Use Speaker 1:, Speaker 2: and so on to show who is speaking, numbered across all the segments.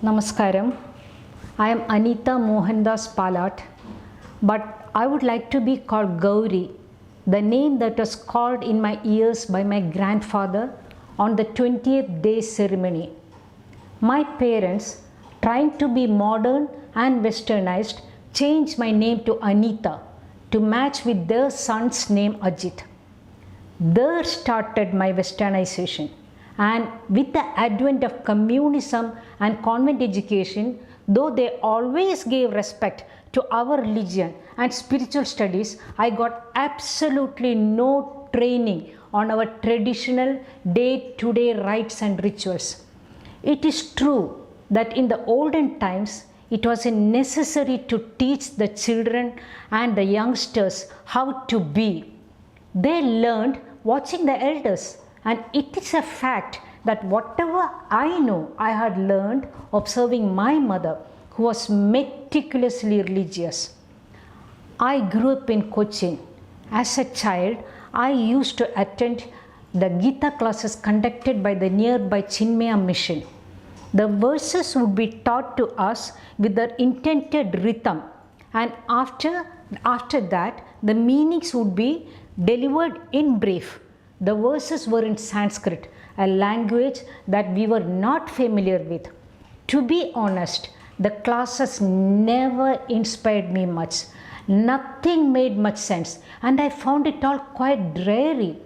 Speaker 1: Namaskaram. I am Anita Mohandas Palat, but I would like to be called Gauri, the name that was called in my ears by my grandfather on the 20th day ceremony. My parents, trying to be modern and westernized, changed my name to Anita to match with their son's name Ajit. There started my westernization. And with the advent of communism and convent education, though they always gave respect to our religion and spiritual studies, I got absolutely no training on our traditional day-to-day rites and rituals. It is true that in the olden times, it was necessary to teach the children and the youngsters how to be. They learned watching the elders. And it is a fact that whatever I know, I had learned observing my mother, who was meticulously religious. I grew up in Cochin. As a child, I used to attend the Gita classes conducted by the nearby Chinmaya mission. The verses would be taught to us with their intended rhythm, and after that, the meanings would be delivered in brief. The verses were in Sanskrit, a language that we were not familiar with. To be honest, the classes never inspired me much. Nothing made much sense, and I found it all quite dreary.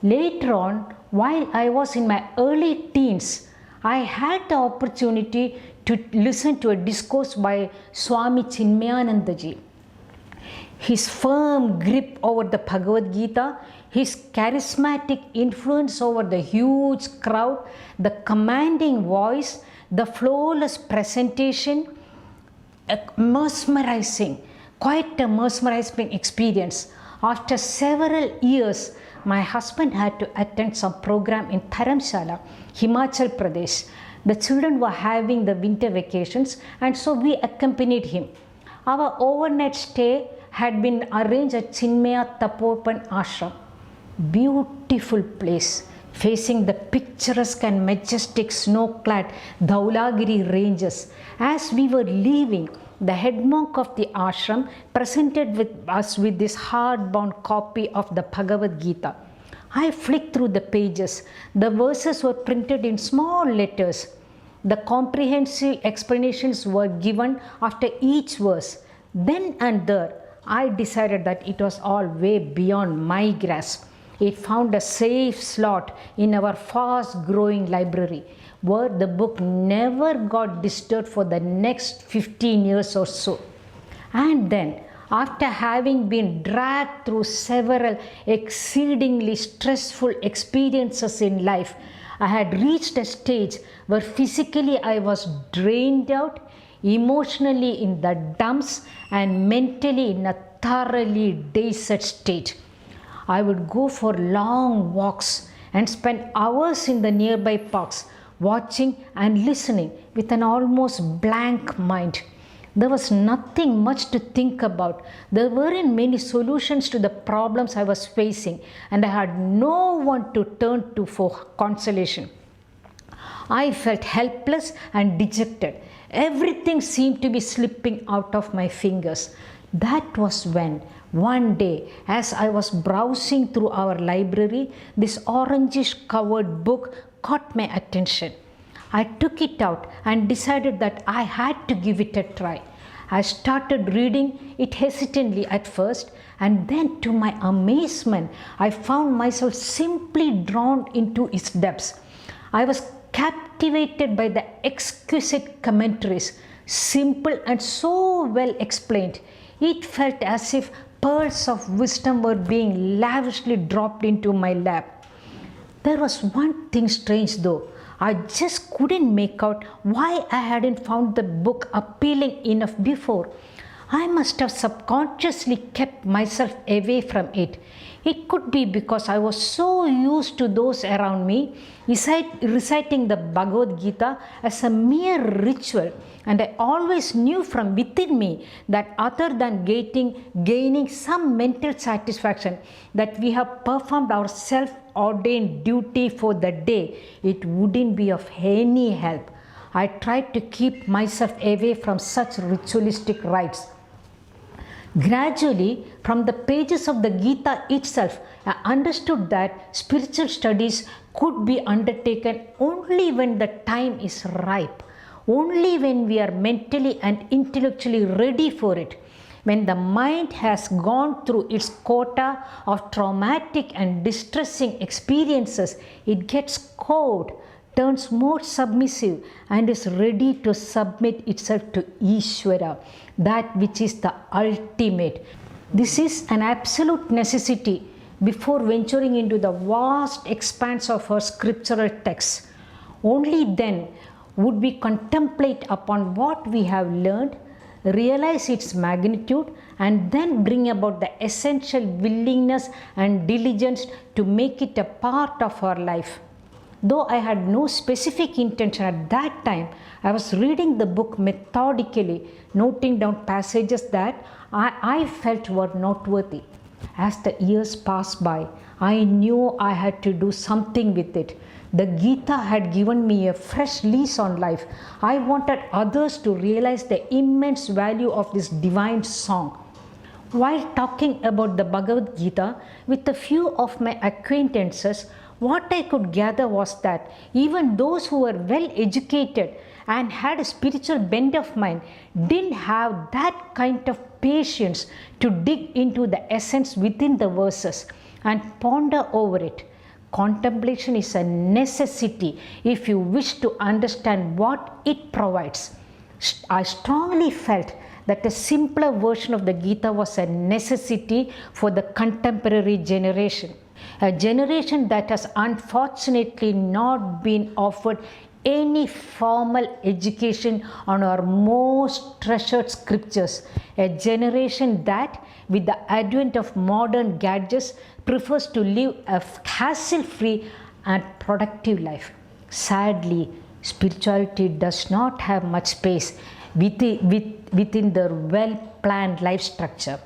Speaker 1: Later on, while I was in my early teens, I had the opportunity to listen to a discourse by Swami Chinmayanandaji. His firm grip over the Bhagavat Gita, his charismatic influence over the huge crowd, the commanding voice, the flawless presentation, quite a mesmerizing experience. After several years, my husband had to attend some program in Dharamshala, Himachal Pradesh. The children were having the winter vacations, and so we accompanied him. Our overnight stay had been arranged at Chinmaya Tapopan Ashram. Beautiful place, facing the picturesque and majestic snow-clad Dhaulagiri ranges. As we were leaving, the head monk of the ashram presented us with this hardbound copy of the Bhagavad Gita. I flicked through the pages. The verses were printed in small letters. The comprehensive explanations were given after each verse. Then and there, I decided that it was all way beyond my grasp. It found a safe slot in our fast-growing library, where the book never got disturbed for the next 15 years or so. And then, after having been dragged through several exceedingly stressful experiences in life, I had reached a stage where physically I was drained out, emotionally in the dumps, and mentally in a thoroughly dazed state. I would go for long walks and spend hours in the nearby parks, watching and listening with an almost blank mind. There was nothing much to think about. There weren't many solutions to the problems I was facing, and I had no one to turn to for consolation. I felt helpless and dejected. Everything seemed to be slipping out of my fingers. That was when, one day, as I was browsing through our library, this orangish covered book caught my attention. I took it out and decided that I had to give it a try. I started reading it hesitantly at first, and then to my amazement, I found myself simply drawn into its depths. I was captivated by the exquisite commentaries, simple and so well explained. It felt as if pearls of wisdom were being lavishly dropped into my lap. There was one thing strange though. I just couldn't make out why I hadn't found the book appealing enough before. I must have subconsciously kept myself away from it. It could be because I was so used to those around me reciting the Bhagavad Gita as a mere ritual, and I always knew from within me that other than gaining some mental satisfaction that we have performed our self-ordained duty for the day, it wouldn't be of any help. I tried to keep myself away from such ritualistic rites. Gradually, from the pages of the Gita itself, I understood that spiritual studies could be undertaken only when the time is ripe, only when we are mentally and intellectually ready for it. When the mind has gone through its quota of traumatic and distressing experiences, it gets cowed, turns more submissive, and is ready to submit itself to Ishvara, that which is the ultimate. This is an absolute necessity before venturing into the vast expanse of our scriptural texts. Only then would we contemplate upon what we have learned, realize its magnitude, and then bring about the essential willingness and diligence to make it a part of our life. Though I had no specific intention at that time, I was reading the book methodically, noting down passages that I felt were noteworthy. As the years passed by, I knew I had to do something with it. The Gita had given me a fresh lease on life. I wanted others to realize the immense value of this divine song. While talking about the Bhagavat Gita with a few of my acquaintances, what I could gather was that even those who were well educated and had a spiritual bent of mind didn't have that kind of patience to dig into the essence within the verses and ponder over it. Contemplation is a necessity if you wish to understand what it provides. I strongly felt that a simpler version of the Gita was a necessity for the contemporary generation, a generation that has unfortunately not been offered any formal education on our most treasured scriptures, a generation that, with the advent of modern gadgets, prefers to live a hassle-free and productive life. Sadly, spirituality does not have much space within the well-planned life structure.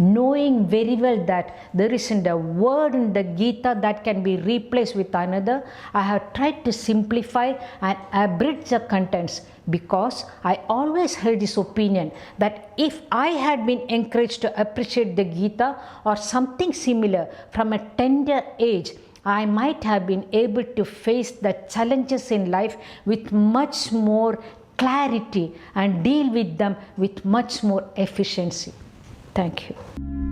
Speaker 1: Knowing very well that there isn't a word in the Gita that can be replaced with another, I have tried to simplify and abridge the contents, because I always held this opinion that if I had been encouraged to appreciate the Gita or something similar from a tender age, I might have been able to face the challenges in life with much more clarity and deal with them with much more efficiency. Thank you.